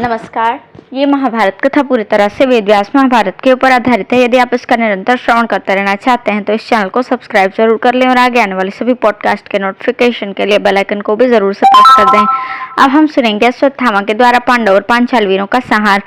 नमस्कार। ये महाभारत कथा पूरी तरह से वेद व्यास महाभारत के ऊपर आधारित है। यदि आप इसका निरंतर श्रवण करते रहना चाहते हैं तो इस चैनल को सब्सक्राइब जरूर कर लें और आगे आने वाले सभी पॉडकास्ट के नोटिफिकेशन के लिए बेल आइकन को भी जरूर से प्रेस कर दें। अब हम सुनेंगे अश्वत्थामा के द्वारा पांडव और पांचाल वीरों का संहार।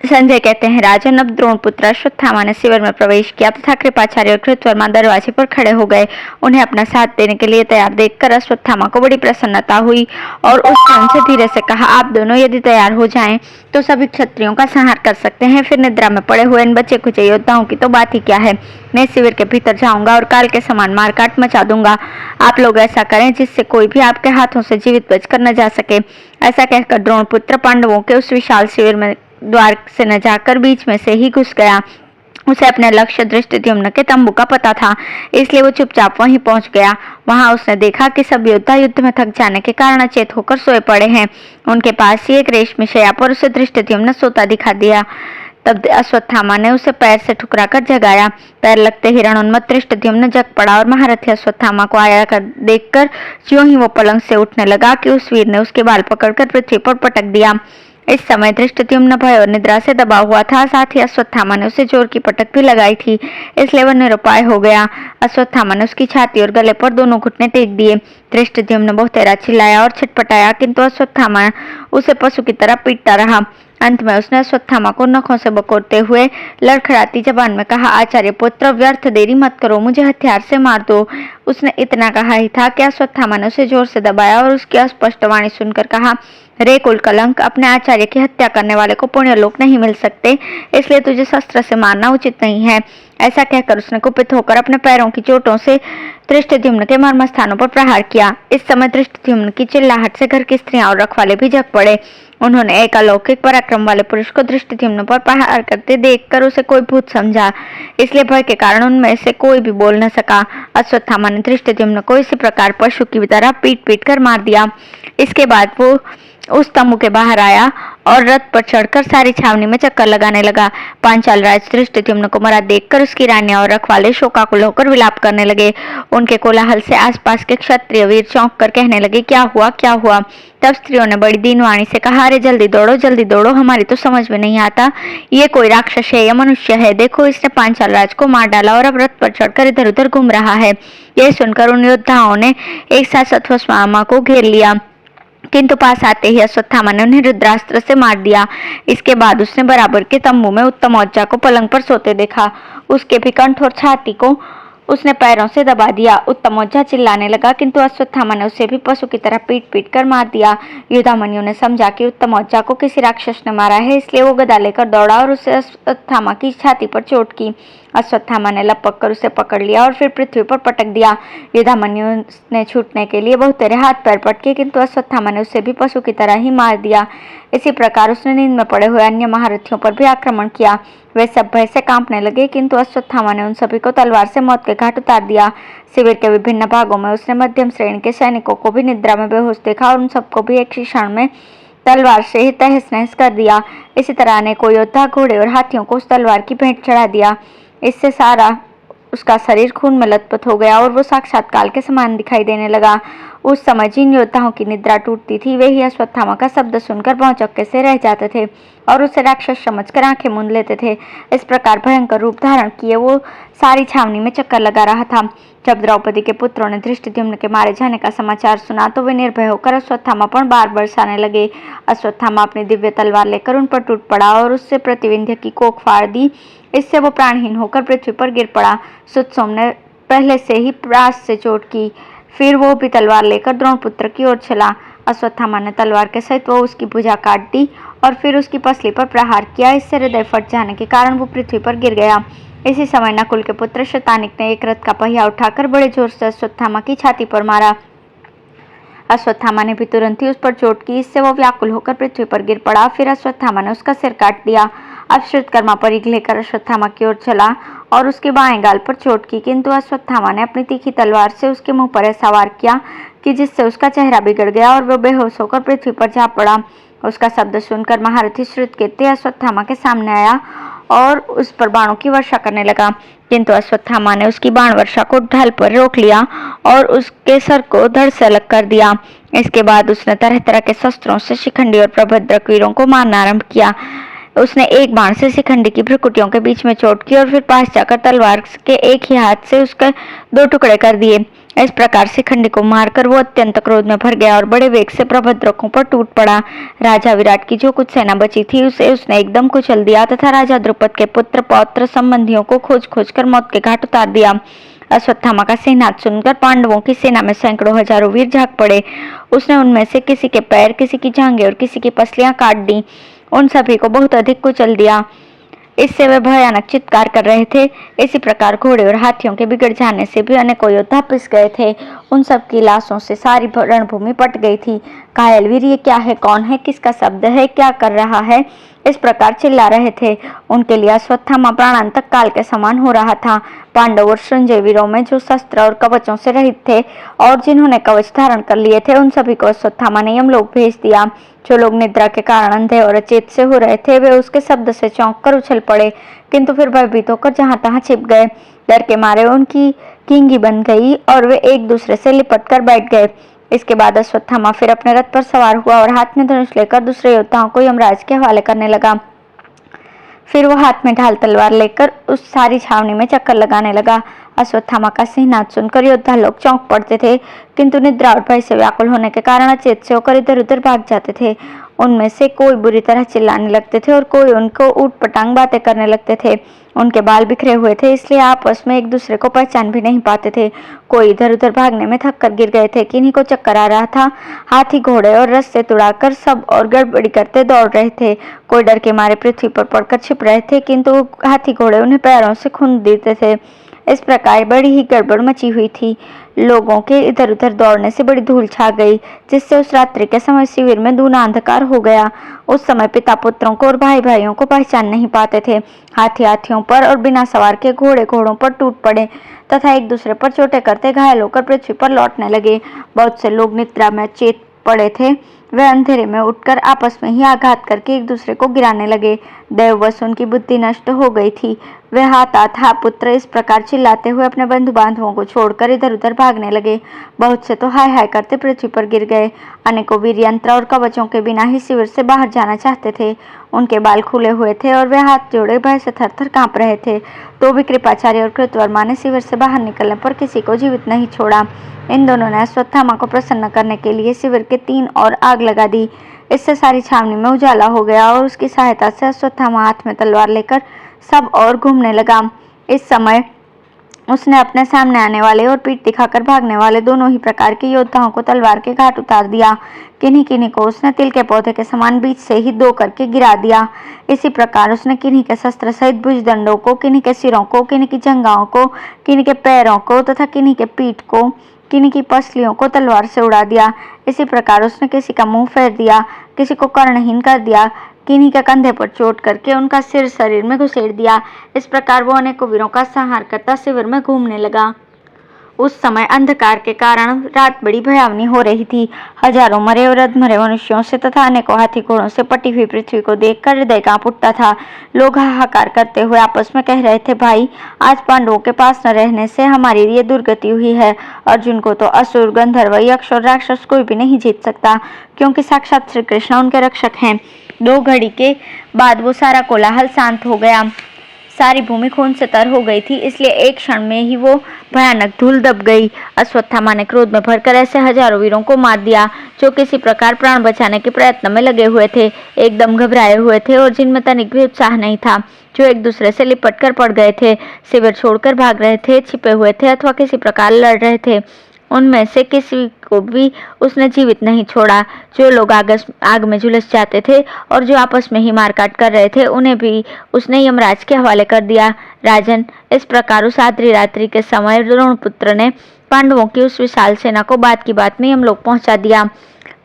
संजय कहते हैं, राजन, अब द्रोणपुत्र अश्वत्थामा ने शिविर में प्रवेश किया तथा कृपाचार्य और कृतवर्मा दरवाजे पर खड़े हो गए। उन्हें अपना साथ देने के लिए तैयार देखकर अश्वत्थामा को बड़ी प्रसन्नता हुई और उसने उनसे धीरे से कहा, आप दोनों यदि तैयार हो जाएं तो सभी क्षत्रियों का संहार कर सकते हैं। फिर निद्रा में पड़े हुए इन बच्चे कुचे योद्धाओं की तो बात ही क्या है। मैं शिविर के भीतर जाऊंगा और काल के समान मारकाट मचा दूंगा। आप लोग ऐसा करें जिससे कोई भी आपके हाथों से जीवित बचकर न जा सके। ऐसा कहकर द्रोणपुत्र पांडवों के उस विशाल शिविर में द्वार से न जाकर बीच में से ही घुस गया। उसे अपने लक्ष्य धृष्टद्युम्न के तंबू का पता था, इसलिए वो चुपचाप वहीं पहुंच गया। वहां उसने देखा कि सब योद्धा युद्ध में थक जाने के कारण अचेत होकर सोए पड़े हैं। उनके पास ही एक रेशमी शैया पर उसे धृष्टद्युम्न सोता दिखा दिया। तब अश्वत्थामा ने उसे पैर से ठुकराकर जगाया। पैर लगते ही रणोन्मत्त धृष्टद्युम्न जग पड़ा और महारथी अश्वत्थामा को आया कर देखकर ज्यों ही वो पलंग से उठने लगा कि उस वीर ने उसके बाल पकड़कर पृथ्वी पर पटक दिया। इस समय धृष्टद्युम्न भय और निद्रा से दबा हुआ था। साथ ही अश्वत्थामा ने उसे जोर की पटक भी लगाई थी, इसलिए वह निरुपाय हो गया। अश्वत्थामा ने उसकी छाती और गले पर दोनों घुटने टेक दिए। धृष्टद्युम्न बहुतेरा चिल्लाया और छटपटाया, किंतु अश्वत्थामा उसे पशु की तरह पीटता रहा। अंत में उसने अश्वत्थामा को नखों से बकोरते हुए लड़खड़ाती जबान में कहा, आचार्य पुत्र, व्यर्थ देरी मत करो, मुझे हथियार से मार दो। उसने इतना कहा ही था कि अश्वत्थामा ने उसे जोर से दबाया और उसकी अस्पष्ट वाणी सुनकर कहा, रे कुल कलंक, अपने आचार्य की हत्या करने वाले को पुण्य लोक नहीं मिल सकते, इसलिए तुझे शस्त्र से मारना उचित नहीं है। ऐसा कहकर उसने कुपित होकर अपने पैरों की चोटों से धृष्टद्युम्न के मर्म स्थानों पर प्रहार किया। इस समय धृष्टद्युम्न की चिल्लाहट से घर की स्त्रियां और रखवाले भी जग पड़े। उन्होंने एक अलौकिक पराक्रम वाले पुरुष को धृष्टद्युम्न पर प्रहार करते देखकर उसे कोई भूत समझा, इसलिए भय के कारण उनमें से कोई भी बोल न सका। अश्वत्थामा ने धृष्टद्युम्न को इसी प्रकार पशु की तरह पीट पीट कर मार दिया। इसके बाद वो उस तंबू के बाहर आया और रथ पर चढ़कर सारी छावनी में चक्कर लगाने लगा। पांचाल राज धृष्टद्युम्न को मरा देखकर उसकी रानियां और रखवाले शोकाकुल होकर विलाप करने लगे। उनके कोलाहल से आसपास के क्षत्रिय वीर चौंक कर कहने लगे, क्या हुआ क्या हुआ। तब स्त्रियों ने बड़ी दीनवाणी से कहा, अरे जल्दी दौड़ो, हमारी तो समझ में नहीं आता, ये कोई राक्षस है या मनुष्य है। देखो, इसने पांचाल राज को मार डाला और अब रथ पर चढ़कर इधर उधर घूम रहा है। यह सुनकर उन योद्धाओं ने एक साथ अश्वत्थामा को घेर लिया, किंतु पास आते ही अश्वत्थामा ने उन्हें रुद्रास्त्र से मार दिया। इसके बाद उसने बराबर के तंबू में उत्तमौजा को पलंग पर सोते देखा। उसके भी कंठ और छाती को उसने पैरों से दबा दिया। उत्तमौजा चिल्लाने लगा, किंतु अश्वत्थामा ने उसे भी पशु की तरह पीट पीट कर मार दिया। युधामन्यु ने समझा कि उत्तमौजा को किसी राक्षस ने मारा है, इसलिए वो गदा लेकर दौड़ा और उसे अश्वत्थामा की छाती पर चोट की। अश्वत्थामा ने लपक कर उसे पकड़ लिया और फिर पृथ्वी पर पटक दिया। युधामन्यु ने छूटने के लिए बहुतेरे हाथ पैर पटके, किंतु अश्वत्थामा ने उसे भी पशु की तरह ही मार दिया। इसी प्रकार उसने नींद में पड़े हुए अन्य महारथियों पर भी आक्रमण किया। वे सब भय से कांपने लगे, किंतु अश्वत्थामा ने उन सभी को तलवार से मौत के घाट उतार दिया। शिविर के विभिन्न भागों में उसने मध्यम श्रेणी के सैनिकों को भी निद्रा में बेहोश देखा और उन सबको भी एक क्षण में तलवार से ही तहस नहस कर दिया। इसी तरह अनेकों योद्धा, घोड़े और हाथियों को उस तलवार की भेंट चढ़ा दिया। इससे सारा उसका शरीर खून में लथपथ हो गया और वो साक्षात काल के समान दिखाई देने लगा। उस समय जिन योद्धाओं की निद्रा टूटती थी वे ही अश्वत्थामा का शब्द सुनकर भौचक्के से रह जाते थे और उसे राक्षस समझकर आंखें मूंद लेते थे। इस प्रकार भयंकर रूप धारण किए वो सारी छावनी में चक्कर लगा रहा था। जब द्रौपदी के पुत्रों ने धृष्टद्युम्न के मारे जाने का समाचार सुना तो वे निर्भय होकर अश्वत्थामा पर बार बरसाने लगे। अश्वत्थामा अपनी दिव्य तलवार लेकर उन पर टूट पड़ा और उससे प्रतिविंध्य की कोख फाड़ दी। इससे वो प्राणहीन होकर पृथ्वी पर गिर पड़ा। सुतसोम ने पहले से ही प्रास से चोट की, फिर वो भी तलवार लेकर द्रोणपुत्र की ओर चला। अश्वत्थामा ने तलवार के सहित वो उसकी भुजा काट दी और फिर उसकी पसली पर प्रहार किया। इससे हृदय फट जाने के कारण वो पृथ्वी पर गिर गया। इसी समय नकुल के पुत्र शतानिक ने एक रथ का पहिया उठाकर बड़े जोर से अश्वत्थामा की छाती पर मारा। अश्वत्थामा ने भी तुरंत ही उस पर चोट की, इससे वो व्याकुल होकर पृथ्वी पर गिर पड़ा। फिर अश्वत्थामा ने उसका सिर काट दिया। अब श्रुतकर्मा परिघ लेकर अश्वत्थामा की ओर चला और उसके बाएं गाल पर चोट की, किंतु अश्वत्थामा ने अपनी तीखी तलवार से उसके मुंह पर ऐसा वार किया कि जिससे उसका चेहरा बिगड़ गया और वह बेहोश होकर पृथ्वी पर जा पड़ा। उसका शब्द सुनकर महारथी श्रुतकीर्ति अश्वत्थामा के सामने आया और उस पर बाणों की वर्षा करने लगा, किंतु अश्वत्थामा ने उसकी बाण वर्षा को ढाल पर रोक लिया और उसके सर को धड़ से अलग कर दिया। इसके बाद उसने तरह तरह के शस्त्रों से शिखंडी और प्रभद्रक वीरों को मारना आरंभ किया। उसने एक बाण से शिखंडी की भ्रुकुटियों के बीच में चोट की और फिर पास जाकर तलवार के एक ही हाथ से उसके 2 टुकड़े कर दिए। इस प्रकार शिखंडी को मारकर वो अत्यंत क्रोध में भर गया और बड़े वेग से प्रभद्रकों पर टूट पड़ा। राजा विराट की जो कुछ सेना बची थी उसे उसने एकदम कुचल दिया तथा राजा द्रुपद के पुत्र पौत्र संबंधियों को खोज खोज कर मौत के घाट उतार दिया। अश्वत्थामा का सिंहनाद सुनकर पांडवों की सेना में सैकड़ों हजारों वीर झांक पड़े। उसने उनमें से किसी के पैर, किसी की जांघें और किसी की पसलियां काट दी। उन सभी को बहुत अधिक कुचल दिया। इससे वे भयानक चित्कार कर रहे थे। इसी प्रकार घोड़े और हाथियों के बिगड़ जाने से भी अनेकों योद्धा पिस गए थे। उन सब की लाशों से सारी रणभूमि पट गई थी। घायल वीर ये क्या है, कौन है, किसका शब्द है, क्या कर रहा है, इस प्रकार चिल्ला रहे थे। उनके लिए अश्वत्थामा प्राणांतक काल के समान हो रहा था। पांडव और संजय वीरों में जो शस्त्र और कवचों से रहित थे और जिन्होंने कवच धारण कर लिए थे, उन सभी को अश्वत्थामा ने यमलोक भेज दिया। जो लोग निद्रा के कारण अंधे और अचेत से हो रहे थे, वे उसके शब्द से चौंक कर उछल पड़े, किंतु फिर भयभीत होकर जहां तहां छिप गए। डर के मारे उनकी कींगी बन गई और वे एक दूसरे से लिपट कर बैठ गए। इसके बाद अश्वत्थामा फिर अपने रथ पर सवार हुआ और हाथ में धनुष लेकर दूसरे योद्धाओं को यमराज के हवाले करने लगा। फिर वो हाथ में ढाल तलवार लेकर उस सारी छावनी में चक्कर लगाने लगा। अश्वत्थामा का सिंहनाद सुनकर योद्धा लोग चौंक पड़ते थे, किंतु निद्रा और भय से व्याकुल होने के कारण अचेत से होकर इधर उधर भाग जाते थे। उनमें से कोई बुरी तरह चिल्लाने लगते थे और कोई उनको ऊट पटांग बातें करने लगते थे। उनके बाल बिखरे हुए थे, इसलिए आपस में एक दूसरे को पहचान भी नहीं पाते थे। कोई इधर उधर भागने में थक कर गिर गए थे, किन्हीं को चक्कर आ रहा था। हाथी घोड़े और रस्से तुड़ाकर सब और गड़बड़ी करते दौड़ रहे थे। कोई डर के मारे पृथ्वी पर पड़कर छिप रहे थे, किंतु हाथी घोड़े उन्हें पैरों से खूंद देते थे। इस प्रकार बड़ी ही गड़बड़ मची हुई थी। लोगों के इधर उधर दौड़ने से बड़ी धूल छा गई, जिससे उस रात्रि के समय शिविर में दूना अंधकार हो गया। उस समय पिता पुत्रों को और भाई भाइयों को पहचान नहीं पाते थे। हाथी हाथियों पर और बिना सवार के घोड़े घोड़ों पर टूट पड़े तथा एक दूसरे पर चोटें करते घायल होकर पृथ्वी पर लौटने लगे। बहुत से लोग निद्रा में चेत पड़े थे। वे अंधेरे में उठकर आपस में ही आघात करके एक दूसरे को गिराने लगे। देववश उनकी बुद्धि नष्ट हो गई थी। वे हाथ हा पुत्र इस प्रकार चिल्लाते हुए अपने बंधु बांधवों को छोड़कर इधर उधर भागने लगे। बहुत से तो हाय हाय करते पृथ्वी पर गिर गए। अनेकों वीर यंत्र और कवचों के बिना ही शिविर से बाहर जाना चाहते थे। उनके बाल खुले हुए थे और वे हाथ जोड़े भय से थर थर कांप रहे थे। तो भी कृपाचार्य और कृतवर्मा ने शिविर से बाहर निकलने पर किसी को जीवित नहीं छोड़ा। इन दोनों ने अश्वत्थामा को प्रसन्न करने के लिए शिविर के 3 ओर आग लगा दी। इससे सारी छावनी में उजाला हो गया और उसकी सहायता से अश्वत्थामा हाथ में तलवार लेकर सब और घूमने लगा। इस समय उसने अपने सामने आने वाले और पीठ दिखाकर भागने वाले दोनों ही प्रकार के योद्धाओं को तलवार के घाट उतार दिया। किन्हीं किन्हीं को उसने तिल के पौधे के समान बीच से ही 2 करके गिरा दिया। इसी प्रकार उसने किन्हीं के शस्त्र सहित भुजदंडों को, किन्हीं के सिरों को, किन्हीं की जंघाओं को, किन्हीं के पैरों को तथा किन्हीं के पीठ को, किन्हीं की पसलियों को तलवार से उड़ा दिया। इसी प्रकार उसने किसी का मुंह फेर दिया, किसी को कर्णहीन कर दिया, किन्हीं के कंधे पर चोट करके उनका सिर शरीर में घुसेड़ दिया। इस प्रकार वो अनेकों वीरों का संहार करता शिविर में घूमने लगा। उस समय अंधकार के कारण रात बड़ी भयावनी हो रही थी। हजारों मरे और अधमरे मनुष्यों से तथा अनेकों हाथी घोड़ों से पटी हुई पृथ्वी को देखकर हृदय कांप उठता था। लोग हाहाकार करते हुए आपस में कह रहे थे, भाई आज पांडवों के पास न रहने से हमारी ये दुर्गति हुई है। अर्जुन को तो असुर, गंधर्व, यक्ष और राक्षस कोई भी नहीं जीत सकता, क्योंकि साक्षात श्री कृष्ण उनके रक्षक हैं। 2 घड़ी के बाद वो सारा कोलाहल शांत हो गया। सारी भूमि खून से तर हो गई थी, इसलिए एक क्षण में ही वो भयानक धूल दब गई। अश्वत्थामा ने क्रोध में भरकर ऐसे हजारों वीरों को मार दिया जो किसी प्रकार प्राण बचाने के प्रयत्न में लगे हुए थे, एकदम घबराए हुए थे और जिनमें तनिक भी उत्साह नहीं था, जो एक दूसरे से लिपट कर पड़ गए थे, शिविर छोड़कर भाग रहे थे, छिपे हुए थे अथवा किसी प्रकार लड़ रहे थे। उनमें से किसी को भी उसने जीवित नहीं छोड़ा। जो लोग आग में झुलस जाते थे और जो आपस में ही मारकाट कर रहे थे, उन्हें भी उसने यमराज के हवाले कर दिया। राजन, इस प्रकार उस आधी रात्रि के समय द्रोणपुत्र ने पांडवों की उस विशाल सेना को बात की बात में यमलोक पहुंचा दिया।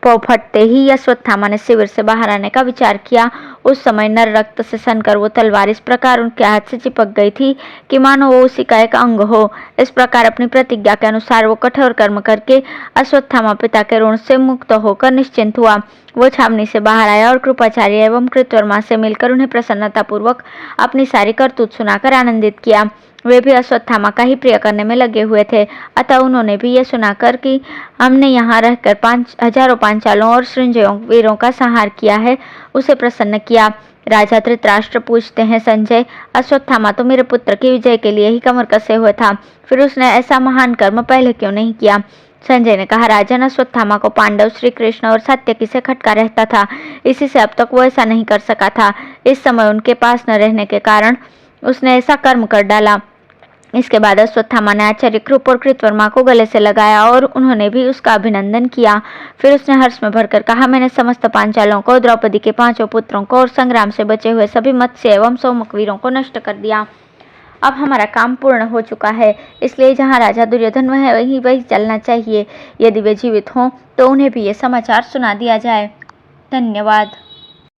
पौ फटते ही अश्वत्थामा ने शिविर से बाहर आने का विचार किया। उस समय नर रक्त से सनकर वो तलवार इस प्रकार उनके हाथ से चिपक गई थी कि मानो वो उसी का एक अंग हो। इस प्रकार अपनी प्रतिज्ञा के अनुसार वो कठोर कर्म करके अश्वत्थामा पिता के ऋण से मुक्त होकर निश्चिंत हुआ। वो छावनी से बाहर आया और कृपाचार्य एवं कृतवर्मा से मिलकर उन्हें प्रसन्नतापूर्वक अपनी सारी करतूत सुनाकर आनंदित किया। वे भी अश्वत्थामा का ही प्रिय करने में लगे हुए थे। अतः उन्होंने भी ये सुनाकर कि हमने यहाँ रहकर हजारों पांचालों और सृंजयों वीरों का संहार किया है, उसे प्रसन्न किया। राजा धृतराष्ट्र पूछते हैं, संजय, अश्वत्थामा तो मेरे पुत्र की विजय के लिए ही कमर कसे हुए था, फिर उसने ऐसा महान कर्म पहले क्यों नहीं किया? संजय ने कहा, राजन, अश्वत्थामा को पांडव, श्री कृष्ण और सात्यकी से खटका रहता था, इसी से अब तक वो ऐसा नहीं कर सका था। इस समय उनके पास न रहने के कारण उसने ऐसा कर्म कर डाला। इसके बाद अश्वत्थामा ने आचार्य कृप और कृतवर्मा को गले से लगाया और उन्होंने भी उसका अभिनंदन किया। फिर उसने हर्ष में भरकर कहा, मैंने समस्त पांचालों को, द्रौपदी के 5 पुत्रों को और संग्राम से बचे हुए सभी मत्स्य एवं सोमक वीरों को नष्ट कर दिया। अब हमारा काम पूर्ण हो चुका है, इसलिए जहाँ राजा दुर्योधन है वही चलना चाहिए। यदि वे जीवित हों तो उन्हें भी ये समाचार सुना दिया जाए। धन्यवाद।